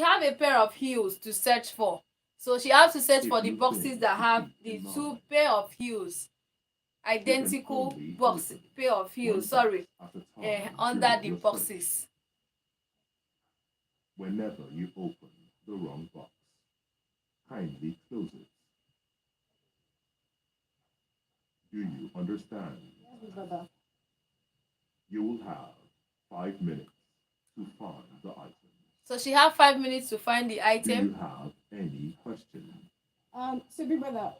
have a pair of heels to search for. So she has to search for the boxes that have the two pair of heels, identical box pair of heels, sorry, under the boxes. Whenever you open the wrong box, kindly close it. Do you understand? You will have 5 minutes to find the item. So she have 5 minutes to find the Do you item. have any questions? So big brother,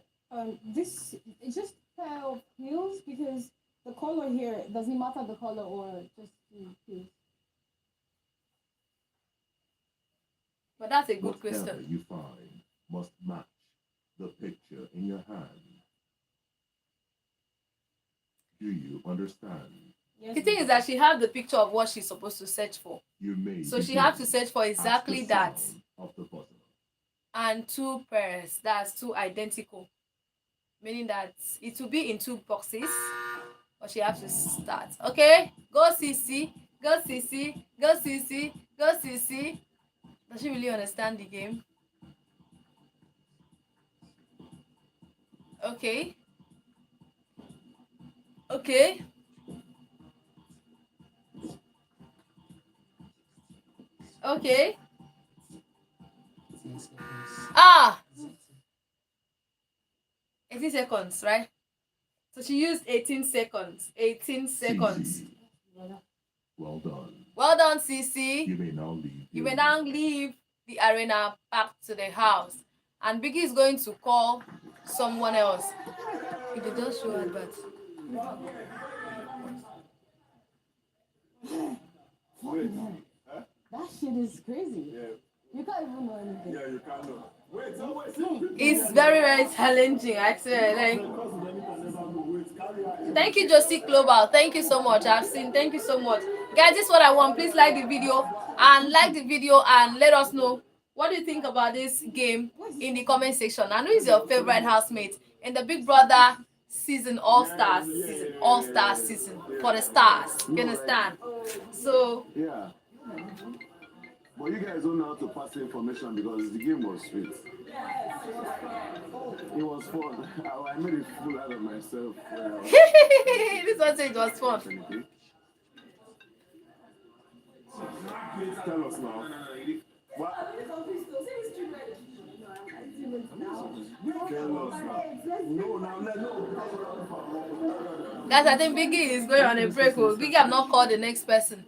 this it's just pair of heels because the color here does it matter the color or just the heels? But that's a good Whatever question. you find must match the picture in your hand. Do you understand? Yes, The thing is that she have the picture of what she's supposed to search for. You may So she begin have to search for at exactly the that. sound of the buzzer. And two pairs, that's two identical. Meaning that it will be in two boxes. But she has to start. Okay? Go CC. Go CC. Go CC. Go CC. Does she really understand the game? Okay. Okay. Okay. Ah! 18 seconds, right? So she used 18 seconds. 18 seconds. CC. Well done. Well done, CC. You may now leave. You may now leave the arena back to the house. And Biggie is going to call someone else. If they just show advert. That shit is crazy. Yeah. You can't even know anything. Yeah, you can't know. It's very, very challenging, actually. Like, thank you, Josie Global. Thank you so much. I've seen. Thank you so much, guys. This is what I want. Please like the video and let us know what do you think about this game in the comment section. And who is your favorite housemate in the Big Brother season, All Stars season for the stars? You understand? So yeah. But you guys don't know how to pass the information because the game was sweet. It was fun. I made a fool out of myself. this one said it was fun. Tell us now. What? Tell us now. No. Guys, I think Biggie is going on a break. Biggie have not called the next person.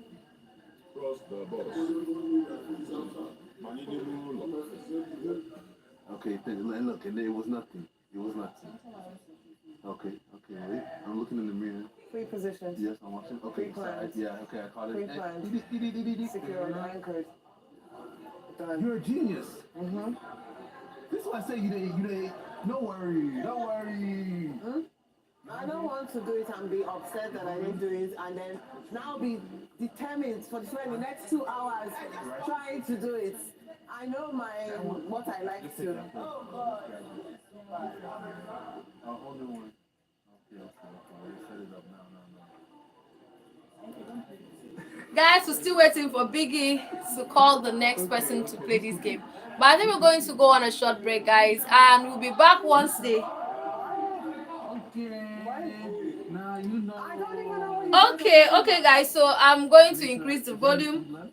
Okay, look, and it was nothing. Okay, wait. I'm looking in the mirror. Free position. Yes, I'm watching. Okay, Pre-planned. yeah, okay, I caught it. Pre-planned. Secure and anchored. Done. You're a genius. Mm-hmm. This is why I say you did. Don't worry. Hmm? I don't want to do it and be upset that I didn't do it and then now be determined for the next 2 hours trying to do it. I know what I like to. Oh, God. Only one. Okay. Set it up now. Guys, we're still waiting for Biggie to call the next person to play this game. But I think we're going to go on a short break, guys, and we'll be back once they. Okay, guys. So I'm going to increase the volume.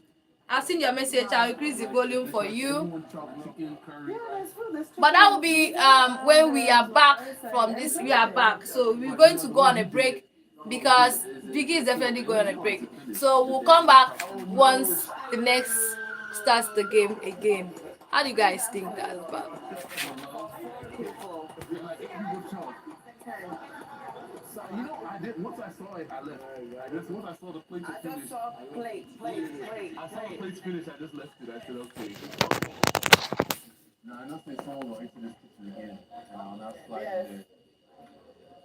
I've seen your message. I'll increase the volume for you. But that will be when we are back from this. We are back, so we're going to go on a break because Biggie is definitely going on a break. So we'll come back once the next starts the game again. How do you guys think that's about? Once I saw it, I left. Once I saw the plate finish. I just saw plate. I saw the plates finish, I just left it. I said, okay. Nah, nothing someone will enter this kitchen again. And I'll not slide in there.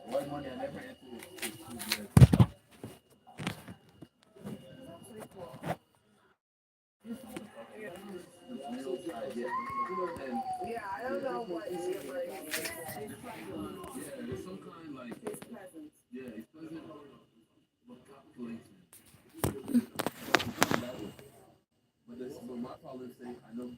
What money I never entered this kitchen. Yeah, I don't know what is your break. Yeah, there's some kind like. It's pleasant. Yeah, it's pleasant. But calculation. But my why I always say I know